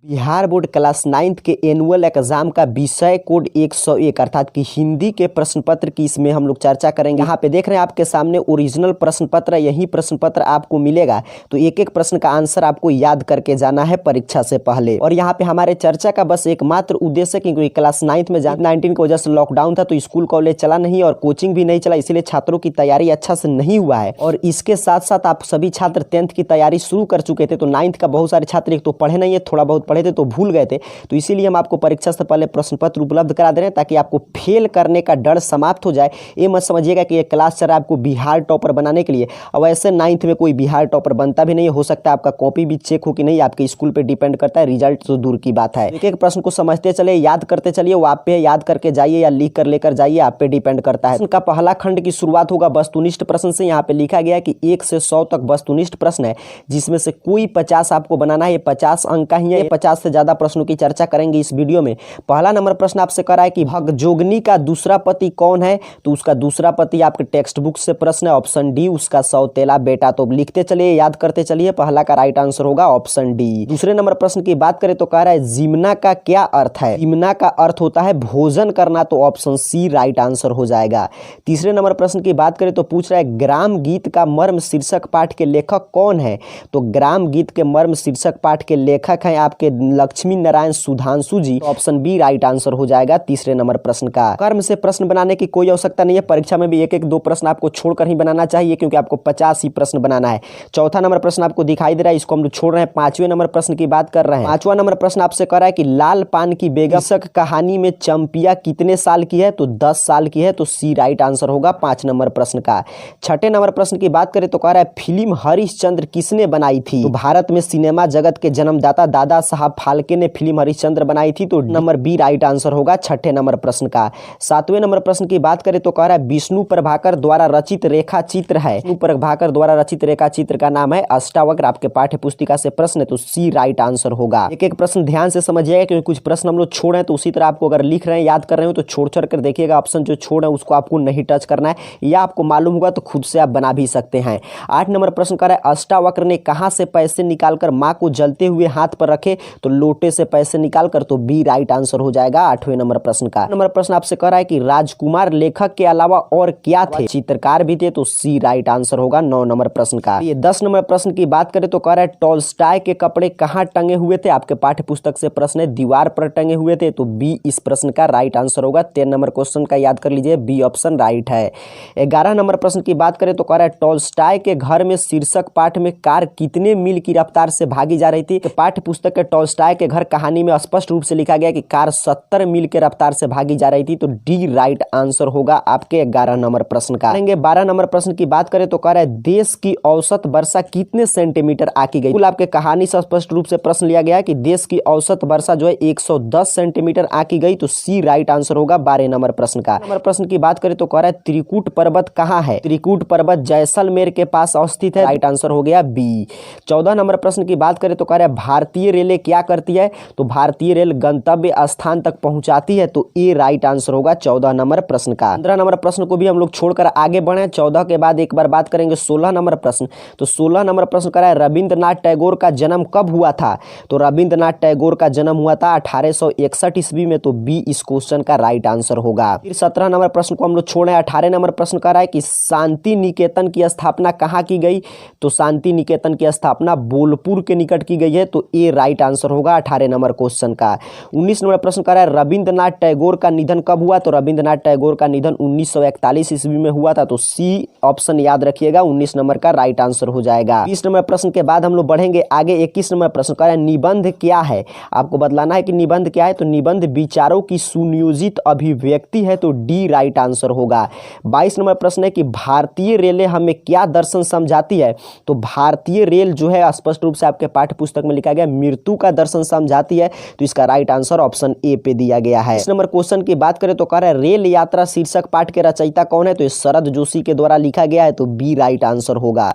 Bihar board class 9th के annual exam का विषय कोड 101 अर्थात कि हिंदी के प्रश्न पत्र की इसमें हम लोग चर्चा करेंगे। यहाँ पे देख रहे हैं आपके सामने ओरिजिनल प्रश्न पत्र, यही प्रश्न पत्र आपको मिलेगा। तो एक एक प्रश्न का आंसर आपको याद करके जाना है परीक्षा से पहले। और यहाँ पे हमारे चर्चा का बस एकमात्र उद्देश्य, क्योंकि क्लास 9th में कोविड-19 की वजह से लॉकडाउन था तो स्कूल कॉलेज चला नहीं और कोचिंग भी नहीं चला, इसीलिए छात्रों की तैयारी अच्छा से नहीं हुआ है। और इसके साथ साथ आप सभी छात्र 10th की तैयारी शुरू कर चुके थे, तो 9th का बहुत सारे छात्र एक तो पढ़े नहीं है, थोड़ा बहुत पढ़े थे तो भूल गए थे। तो इसीलिए हम आपको परीक्षा से पहले प्रश्न पत्र उपलब्ध करा दे रहे हैं ताकि आपको फेल करने का डर समाप्त हो जाए। ये मत समझिएगा कि ये क्लास चल रहा है आपको बिहार टॉपर बनाने के लिए। अब ऐसे 9th में कोई बिहार टॉपर बनता भी नहीं, हो सकता है आपका कॉपी भी चेक हो कि नहीं, आपके स्कूल पे डिपेंड करता है, रिजल्ट तो दूर की बात है। एक एक प्रश्न को समझते चले, याद करते चलिए, वो आप पे याद करके जाइए या लिख कर लेकर जाइए, आप पे डिपेंड करता है। इनका पहला खंड की शुरुआत होगा वस्तुनिष्ठ प्रश्न से। यहाँ पे लिखा गया है कि 1 से 100 तक वस्तुनिष्ठ प्रश्न है, जिसमें से कोई 50 आपको बनाना है। ये 50 अंक का ही है, 50 से ज्यादा प्रश्नों की चर्चा करेंगे इस वीडियो में। पहला नंबर प्रश्न आपसे करा है कि भगजोगनी का दूसरा पति कौन है, तो उसका दूसरा पति आपके टेक्स्ट बुक से प्रश्न है, ऑप्शन डी उसका सौतेला बेटा। तो लिखते चलिए, याद करते चलिए, पहला का राइट आंसर होगा ऑप्शन डी। दूसरे नंबर प्रश्न की बात करें तो कह रहा है जिम्ना का क्या अर्थ है, जिम्ना का अर्थ होता है भोजन करना, तो ऑप्शन सी राइट आंसर हो जाएगा। तीसरे नंबर प्रश्न की बात करें तो पूछ रहा है ग्राम गीत का मर्म शीर्षक पाठ के लेखक कौन है, तो ग्राम गीत के मर्म शीर्षक पाठ के लेखक हैं आपके लक्ष्मी नारायण सुधांशु जी, ऑप्शन बी राइट आंसर हो जाएगा तीसरे नंबर प्रश्न का। कर्म से प्रश्न बनाने की कोई आवश्यकता नहीं है, परीक्षा में भी एक एक 2 प्रश्न आपको छोड़कर ही बनाना चाहिए, क्योंकि आपको 50 ही प्रश्न बनाना है। चौथा नंबर प्रश्न आपको दिखाई दे रहा है, इसको हम लोग छोड़ रहे हैं। 5वें नंबर प्रश्न की बात कर रहे हैं। 5वां नंबर प्रश्न आपसे कर रहा है कि लाल पान की बेगम कहानी में चंपिया कितने साल की है, तो 10 साल की है, तो सी राइट आंसर होगा 5 नंबर प्रश्न का। 6ठे नंबर प्रश्न की बात करें तो कह रहा है फिल्म हरिश्चंद्र किसने बनाई थी, तो भारत में सिनेमा जगत के जन्मदाता दादा साहब फाल्के ने फिल्म हरिश्चंद्र बनाई थी, तो नंबर बी राइट आंसर होगा 6ठे नंबर प्रश्न का। 7वें नंबर प्रश्न की बात करें तो कह रहा है विष्णु प्रभाकर द्वारा रचित रेखा चित्र है, विष्णु प्रभाकर द्वारा रचित रेखा चित्र का नाम है अष्टावक्र। आपके पाठ्य पुस्तिका से प्रश्न है, तो सी राइट आंसर होगा। एक एक प्रश्न ध्यान से समझिएगा, क्योंकि कुछ प्रश्न हम लोग छोड़ हैं, तो उसी तरह आपको अगर लिख रहे हैं याद कर रहे हो तो छोड़ छोड़ कर देखिएगा। ऑप्शन जो छोड़ है उसको आपको नहीं टच करना है, या आपको मालूम होगा तो खुद से आप बना भी सकते हैं। 8 नंबर प्रश्न कर रहा है अष्टावक्र ने कहां से पैसे निकालकर मां को जलते हुए हाथ पर रखे, तो लोटे से पैसे निकालकर, तो बी राइट आंसर हो जाएगा 8वें नंबर प्रश्न का। नंबर प्रश्न आपसे कह रहा है कि राजकुमार लेखक के अलावा और क्या थे, चित्रकार भी थे, तो सी राइट आंसर होगा 9 नंबर प्रश्न का। ये 10 नंबर प्रश्न की बात करें तो कह रहा है टॉल्स्टॉय के कपड़े कहां टंगे हुए थे, आपके पाठ्य पुस्तक से प्रश्न है, दीवार पर टंगे हुए थे, तो बी इस प्रश्न का राइट आंसर होगा। 13 नंबर क्वेश्चन का याद कर लीजिए, बी ऑप्शन राइट है। 11 नंबर प्रश्न की बात करें तो कह रहा है टॉल्स्टॉय के घर में शीर्षक पाठ में कार कितने मील की रफ्तार से भागी जा रही थी, तो पाठ्य पुस्तक के टॉल्स्टॉय के घर कहानी में स्पष्ट रूप से लिखा गया कि कार 70 मील के रफ्तार से भागी जा रही थी, तो डी राइट आंसर होगा आपके 11 नंबर प्रश्न का। 12 नंबर प्रश्न की बात करें तो कह रहा है देश की औसत वर्षा कितने सेंटीमीटर आकी गई, आपके कहानी से स्पष्ट रूप से प्रश्न लिया गया कि देश की औसत वर्षा जो है 110 सेंटीमीटर आकी गई, तो सी राइट आंसर होगा 12 नंबर प्रश्न का। नंबर प्रश्न की बात करें तो कह रहा है त्रिकूट पर्वत कहाँ है, त्रिकूट पर्वत जैसलमेर के पास अवस्थित है, राइट आंसर हो गया बी। 14 नंबर प्रश्न की बात करें तो कह रहा है भारतीय रेलवे क्या करती है, तो भारतीय रेल गंतव्य स्थान तक पहुंचाती है, तो ए राइट आंसर होगा 14 नंबर प्रश्न का। 15 नंबर प्रश्न को भी हम लोग छोड़कर आगे बढ़े, 14 के बाद एक बार बात करेंगे 16 नंबर प्रश्न। तो 16 नंबर प्रश्न कर रहा है रविंद्रनाथ टैगोर का जन्म कब हुआ था, तो रविंद्रनाथ टैगोर का जन्म हुआ था 1861 ईस्वी में, तो बी इस क्वेश्चन का राइट आंसर होगा। फिर 17 नंबर प्रश्न को हम लोग छोड़े। 18 नंबर प्रश्न कर रहा है कि शांति निकेतन की स्थापना कहाँ की गई, तो शांति निकेतन की स्थापना बोलपुर के निकट की गई है, तो ए राइट आंसर होगा 18 नंबर क्वेश्चन का। 19 नंबर प्रश्न कर रहा है रविंद्रनाथ टैगोर का निधन कब हुआ, तो रविंद्रनाथ टैगोर का निधन 1941 ईस्वी में हुआ था, तो सी ऑप्शन याद रखिएगा 19 नंबर का राइट आंसर हो जाएगा। 20 नंबर प्रश्न के बाद हम लोग बढ़ेंगे आगे। 21 नंबर प्रश्न कर रहा है निबंध क्या है, आपको बतलाना है कि निबंध क्या है, तो निबंध विचारों की सुनियोजित अभिव्यक्ति है, तो डी राइट आंसर होगा। 22 नंबर प्रश्न है कि भारतीय रेलें हमें क्या दर्शन समझाती है, तो भारतीय रेल जो है स्पष्ट रूप से आपके पाठ्य पुस्तक में लिखा गया मृत्यु का दर्शन समझाती है, तो इसका राइट आंसर ऑप्शन ए पे दिया गया है। इस नंबर क्वेश्चन की बात करें तो कह रहा है रेल यात्रा शीर्षक पाठ के रचयिता कौन है, तो शरद जोशी के द्वारा लिखा गया है, तो बी राइट आंसर होगा।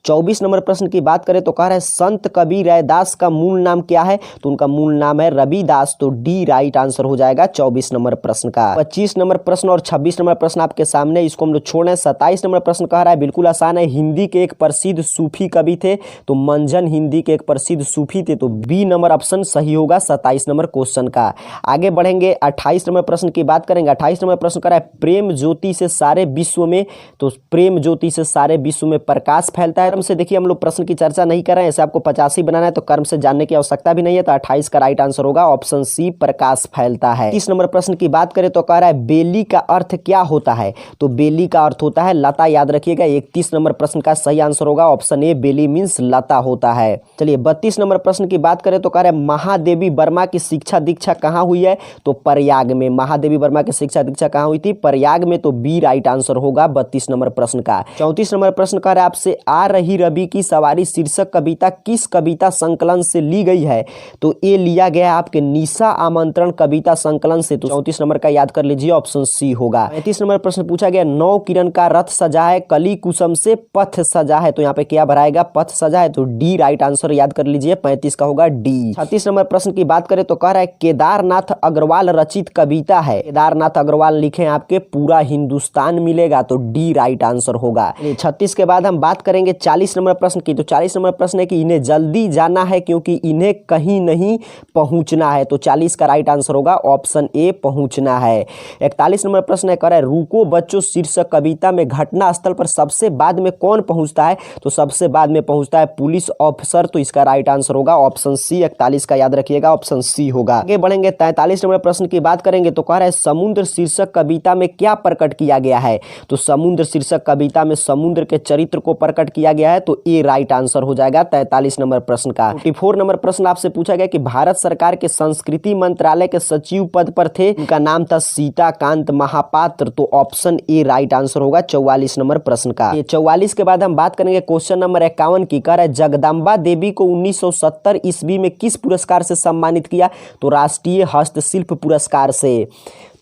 24 नंबर प्रश्न की बात करें तो कह रहा है संत कबीर रैदास का मूल नाम क्या है, तो उनका मूल नाम है रविदास, तो डी राइट आंसर हो जाएगा 24 नंबर प्रश्न का। 25 नंबर प्रश्न और 26 नंबर प्रश्न आपके सामने, इसको हम लोग छोड़ रहे हैं। 27 नंबर प्रश्न कह रहा है बिल्कुल आसान है, हिंदी के एक प्रसिद्ध सूफी कवि थे, तो मंजन हिंदी के एक प्रसिद्ध सूफी थे, तो बी नंबर ऑप्शन सही होगा 27 नंबर क्वेश्चन का। आगे बढ़ेंगे 28 नंबर प्रश्न की बात करेंगे। 28 नंबर प्रश्न कह रहा है प्रेम ज्योति से सारे विश्व में, तो प्रेम ज्योति से सारे विश्व में प्रकाश फैलता है। कर्म से देखिए हम लोग प्रश्न की चर्चा नहीं कर रहे हैं, ऐसे आपको 85 बनाना है तो कर्म से जानने की आवश्यकता भी नहीं है, तो 28 का राइट आंसर होगा ऑप्शन सी प्रकाश फैलता है। 30 नंबर प्रश्न की बात करें तो कह रहा है बेली का अर्थ क्या होता है, तो बेली का अर्थ होता है लता, याद रखिएगा। 31 नंबर प्रश्न का सही आंसर होगा ऑप्शन ए, बेली मीन्स लता होता है। चलिए 32 नंबर प्रश्न की बात करें तो कह रहा है महादेवी वर्मा की शिक्षा दीक्षा कहाँ हुई है, तो प्रयाग में। महादेवी वर्मा की शिक्षा दीक्षा कहाँ हुई थी, प्रयाग में, तो बी राइट आंसर होगा 32 नंबर प्रश्न का। 34 नंबर प्रश्न कह रहा है आपसे आ रही रवि की सवारी शीर्षक कविता किस कविता संकलन से ली गई है, तो ये लिया गया है आपके निशा आमंत्रण कविता संकलन से, तो 34 नंबर का याद कर लीजिए ऑप्शन सी होगा। 35 नंबर प्रश्न पूछा गया नौ किरण का रथ सजा है कली कुसुम से पथ सजा है, तो यहाँ पे क्या भराएगा, पथ सजा है, तो डी राइट आंसर याद कर लीजिए 35 का होगा डी। 36 नंबर प्रश्न की बात करें तो कह रहा है केदारनाथ अग्रवाल रचित कविता है, केदारनाथ अग्रवाल लिखे हैं आपके पूरा हिंदुस्तान मिलेगा, तो डी राइट आंसर होगा। 36 के बाद हम बात करेंगे 40 नंबर प्रश्न की, तो 40 नंबर प्रश्न है कि इन्हें जल्दी जाना है क्योंकि इन्हें कहीं नहीं पहुंचना है, तो 40 का राइट आंसर होगा ऑप्शन ए पहुंचना है। 41 नंबर प्रश्न है कह रहा है रुको बच्चों शीर्षक कविता में घटना स्थल पर सबसे बाद में कौन पहुंचता है, तो सबसे बाद में पहुंचता है पुलिस ऑफिसर, तो इसका राइट आंसर होगा ऑप्शन सी। 41 का याद रखिएगा ऑप्शन सी होगा। आगे बढ़ेंगे 43 नंबर प्रश्न की बात करेंगे तो कह रहा है समुद्र शीर्षक कविता में क्या प्रकट किया गया है, तो समुद्र शीर्षक कविता में समुद्र के चरित्र को प्रकट किया गया है, तो ए राइट आंसर हो जाएगा 43 नंबर प्रश्न का। 44 नंबर प्रश्न आपसे पूछा गया कि भारत सरकार के संस्कृति मंत्रालय के सचिव पद पर थे, उनका नाम था सीताकांत महापात्र, तो ऑप्शन ए राइट आंसर होगा 44 नंबर प्रश्न का। 44 के बाद हम बात करेंगे क्वेश्चन नंबर 51 की, कह रहा है जगदम्बा देवी को 1970 ईस्वी में किस पुरस्कार से सम्मानित किया, तो राष्ट्रीय हस्तशिल्प पुरस्कार से।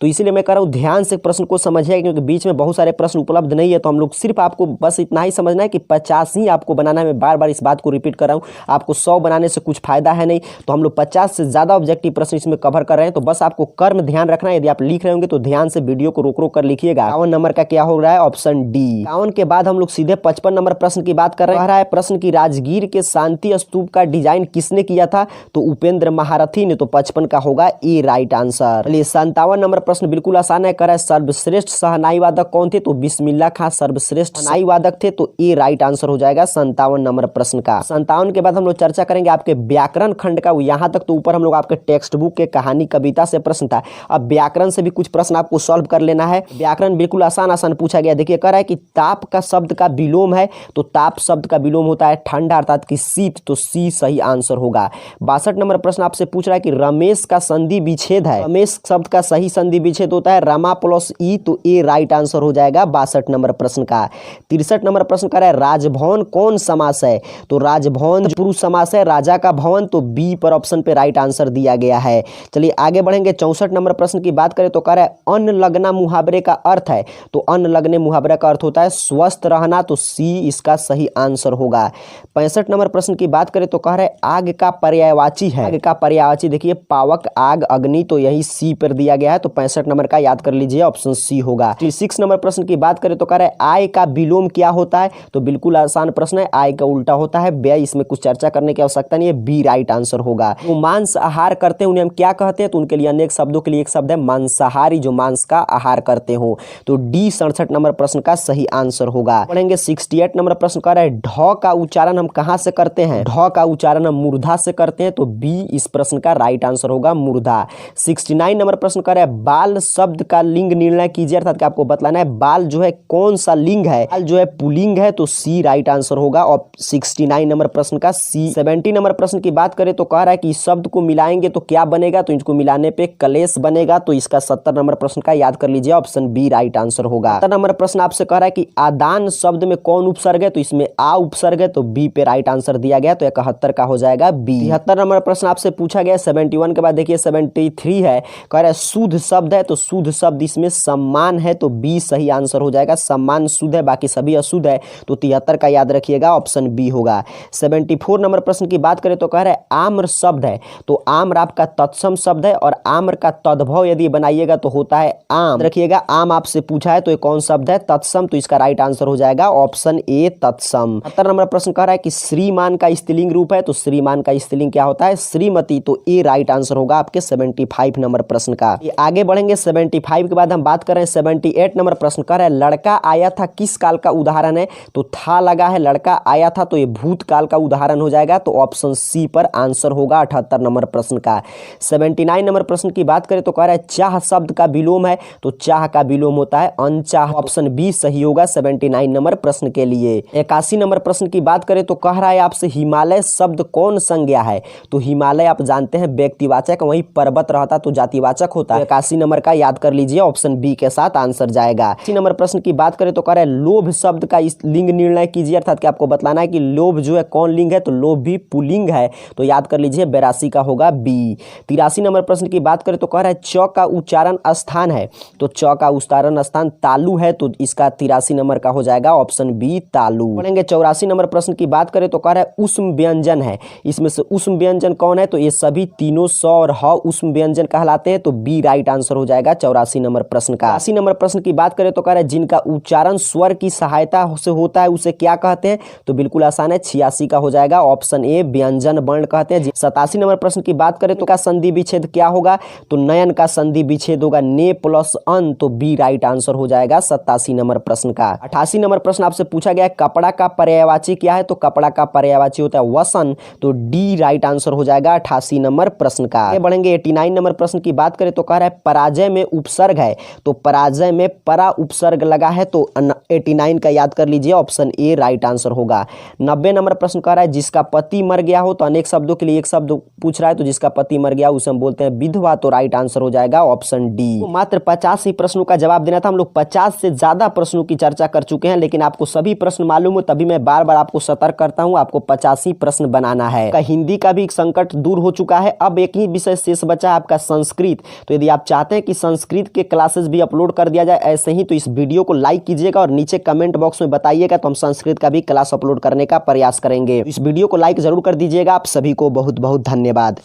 तो इसीलिए मैं कह रहा हूँ ध्यान से प्रश्न को समझिए क्योंकि बीच में बहुत सारे प्रश्न उपलब्ध नहीं है, तो हम लोग सिर्फ आपको बस इतना ही समझना है कि 50 ही आपको बनाना है। मैं बार बार इस बात को रिपीट कर रहा हूँ, आपको 100 बनाने से कुछ फायदा है नहीं, तो हम लोग 50 से ज़्यादा ऑब्जेक्टिव प्रश्न इसमें कवर कर रहे हैं, तो बस आपको कर्म ध्यान रखना है। यदि आप लिख रहे होंगे तो ध्यान से वीडियो को रोक रोक कर लिखिएगा। 51 नंबर का क्या हो रहा है ऑप्शन डी। 51 के बाद हम लोग सीधे 55 नंबर प्रश्न की बात कर रहे हैं। प्रश्न की राजगीर के शांति स्तूप का डिजाइन किसने किया था, तो उपेंद्र महारथी ने, तो 55 का होगा ए राइट आंसर। 57 नंबर प्रश्न बिल्कुल आसान है, कह रहा है सर्वश्रेष्ठ शहनाई वादक कौन थे, तो बिस्मिल्लाह खां सर्वश्रेष्ठ शहनाई वादक थे, तो ए राइट आंसर हो जाएगा 57 नंबर प्रश्न का। 57 के बाद हम लोग चर्चा करेंगे आपके व्याकरण खंड का, यहाँ तक तो ऊपर हम लोग आपके टेक्स्ट बुक के कहानी कविता से प्रश्न था, अब व्याकरण से भी कुछ प्रश्न आपको सॉल्व कर लेना है। व्याकरण बिल्कुल आसान आसान पूछा गया। देखिए कह रहा है कि ताप का शब्द का विलोम है, तो ताप शब्द का विलोम होता है ठंडा अर्थात कि शीत, तो सी सही आंसर होगा। 62 नंबर प्रश्न आपसे पूछ रहा है कि रमेश का संधि विच्छेद है, रमेश शब्द का सही संधि विच्छेद होता है रमा प्लस ई, तो ए राइट आंसर हो जाएगा 62 नंबर प्रश्न का। 63 नंबर प्रश्न कर रहा है राजभवन कौन समास है, तो राजभवन पुरुष समास है, राजा का भवन, तो बी पर ऑप्शन पे राइट आंसर दिया गया है। चलिए आगे बढ़ेंगे 64 नंबर प्रश्न की बात करें तो कह रहा है अन्न लगना मुहावरे का अर्थ है, तो अन्न लगने मुहावरे का अर्थ होता है स्वस्थ रहना, तो सी इसका सही आंसर होगा। 65 नंबर प्रश्न की बात करें तो कह रहा है आग का पर्यायवाची है, आग का पर्यायवाची देखिए पावक आग अग्नि, तो यही सी पर दिया गया है, तो 65 नंबर का याद कर लीजिए ऑप्शन सी होगा। 36 नंबर प्रश्न की बात करें तो कह रहा है आय का विलोम क्या होता है, तो बिल्कुल आसान प्रश्न है, आय का उल्टा होता है व्यय, इसमें कुछ चर्चा करने की आवश्यकता नहीं है, बी राइट आंसर होगा। वो मांस आहार करते हैं उन्हें हम क्या कहते हैं, तो उनके लिए अनेक शब्दों के लिए एक शब्द है मांसाहारी, जो मांस का आहार करते हो, तो डी 67 नंबर प्रश्न का सही आंसर होगा। पढ़ेंगे 68 नंबर प्रश्न कह रहा है ढ का उच्चारण हम कहां से करते हैं, ढ का उच्चारण हम मूर्धा से करते हैं, तो बी इस प्रश्न का राइट आंसर होगा मूर्धा। 69 नंबर प्रश्न कह रहा है बाल शब्द का लिंग निर्णय कीजिए, अर्थात आपको बतलाना है बाल जो है कौन सा लिंग है, बाल जो है पुल्लिंग है, तो सी राइट आंसर होगा और 69 नंबर प्रश्न का सी। 70 नंबर प्रश्न की बात करें तो कह रहा है कि इस शब्द को मिलाएंगे तो क्या बनेगा, तो इसको मिलाने पे कलेश बनेगा, तो इसका 70 नंबर प्रश्न का याद कर लीजिए ऑप्शन बी राइट आंसर होगा। 70 नंबर प्रश्न आपसे कह रहा है कि आदान शब्द में कौन उपसर्ग है, तो इसमें आ उपसर्ग है, तो बी पे राइट आंसर दिया गया, तो 71 का हो जाएगा बी। 73 नंबर प्रश्न आपसे पूछा गया 71 के बाद देखिए 73 है, कह रहा है शुद्ध शब्द शब्द है तो शुद्ध शब्द इसमें सम्मान है, तो बी सही आंसर हो जाएगा। सम्मान शुद्ध है, बाकी सभी अशुद्ध है, तो 73 का याद रखिएगा, ऑप्शन बी होगा। 74 नंबर प्रश्न की बात करें तो कह रहे हैं आम्र शब्द है, तो आम्र आपका तत्सम शब्द है और आम्र का तद्भव यदि बनाइएगा तो होता है आम। रखिएगा आम आपसे पूछा है तो ये कौन शब्द है? तत्सम, तो इसका राइट आंसर हो जाएगा ऑप्शन ए तत्सम। 70 नंबर प्रश्न कह रहा है कि श्रीमान का स्त्रीलिंग रूप है, तो श्रीमान का स्त्रीलिंग क्या होता है? श्रीमती, तो ए राइट आंसर होगा आपके 75 नंबर प्रश्न का। ये आगे बढ़ेंगे 75 के बाद हम बात कर रहे हैं 78 नंबर प्रश्न कह रहा है लड़का आया था किस काल का उदाहरण है? तो था लगा है, लड़का आया था, तो ये भूतकाल का उदाहरण हो जाएगा, तो ऑप्शन सी पर आंसर होगा 78 नंबर प्रश्न का। 79 नंबर प्रश्न की बात करें तो कह रहा है चाह शब्द का विलोम है, तो चाह का विलोम होता है अनचाह, ऑप्शन बी सही होगा 79 नंबर प्रश्न के लिए। 81 नंबर प्रश्न की बात करें तो कह रहा है आपसे हिमालय शब्द कौन संज्ञा है? तो हिमालय आप जानते हैं व्यक्तिवाचक, वहीं पर्वत रहता तो जातिवाचक होता है। 81 नंबर का याद कर लीजिए, ऑप्शन बी के साथ आंसर जाएगा। 80 नंबर प्रश्न की बात करें तो कह रहा है लोभ शब्द का इस लिंग निर्णय कीजिए, अर्थात कि आपको बतलाना है कि लोभ जो है कौन लिंग है? तो लोभ भी पुल्लिंग है, तो याद कर लीजिए 82 का होगा बी। 83 नंबर प्रश्न की बात करें तो कह रहा है च का उच्चारण स्थान है, तो च का उच्चारण स्थान तालु है, तो इसका 83 नंबर का हो जाएगा ऑप्शन बी तालु। पढ़ेंगे 84 नंबर प्रश्न की बात करें तो कह रहा है उष्म व्यंजन है, इसमें से उष्म व्यंजन कौन है? तो ये सभी तीनों स और ह उष्म व्यंजन कहलाते हैं, तो बी राइट आंसर हो जाएगा 84 नंबर प्रश्न का। 80 नंबर प्रश्न की बात करें तो कह रहा है जिनका उच्चारण स्वर की सहायता से होता है उसे क्या कहते हैं? तो बिल्कुल आसान है, 86 का हो जाएगा ऑप्शन ए व्यंजन वर्ण कहते हैं। 87 नंबर प्रश्न की बात करें तो का संधि विच्छेद क्या होगा? तो नयन का संधि विच्छेद होगा ने प्लस अन, तो बी राइट आंसर हो जाएगा 87 नंबर प्रश्न का। 88 नंबर प्रश्न आपसे पूछा गया है कपड़ा का पर्यायवाची क्या है? तो कपड़ा का पर्यायवाची होता है वसन, तो डी राइट आंसर हो जाएगा 88 नंबर प्रश्न का। आगे बढ़ेंगे 89 नंबर प्रश्न की बात करें तो कह रहा है पराजय में उपसर्ग है, तो पराजय में परा उपसर्ग लगा है, तो 89 का याद कर लीजिए, ऑप्शन ए राइट आंसर होगा। 90 नंबर प्रश्न कह रहा है जिसका पति मर गया हो, तो अनेक शब्दों के लिए एक शब्द पूछ रहा है, तो जिसका पति मर गया उसे हम बोलते हैं विधवा, तो राइट आंसर हो जाएगा ऑप्शन डी। तो मात्र 50 ही प्रश्नों का जवाब देना था, हम लोग 50 से ज्यादा प्रश्नों की चर्चा कर चुके हैं, लेकिन आपको सभी प्रश्न मालूम हो तभी मैं बार बार आपको सतर्क करता हूं, आपको 50 ही प्रश्न बनाना है। हिंदी का भी संकट दूर हो चुका है, अब एक ही विषय शेष बचा है आपका संस्कृत, तो यदि आप चाहते हैं कि संस्कृत के क्लासेस भी अपलोड कर दिया जाए ऐसे ही, तो इस वीडियो को लाइक कीजिएगा और नीचे कमेंट बॉक्स में बताइएगा, तो हम संस्कृत का भी क्लास अपलोड करने का प्रयास करेंगे। इस वीडियो को लाइक जरूर कर दीजिएगा। आप सभी को बहुत बहुत धन्यवाद।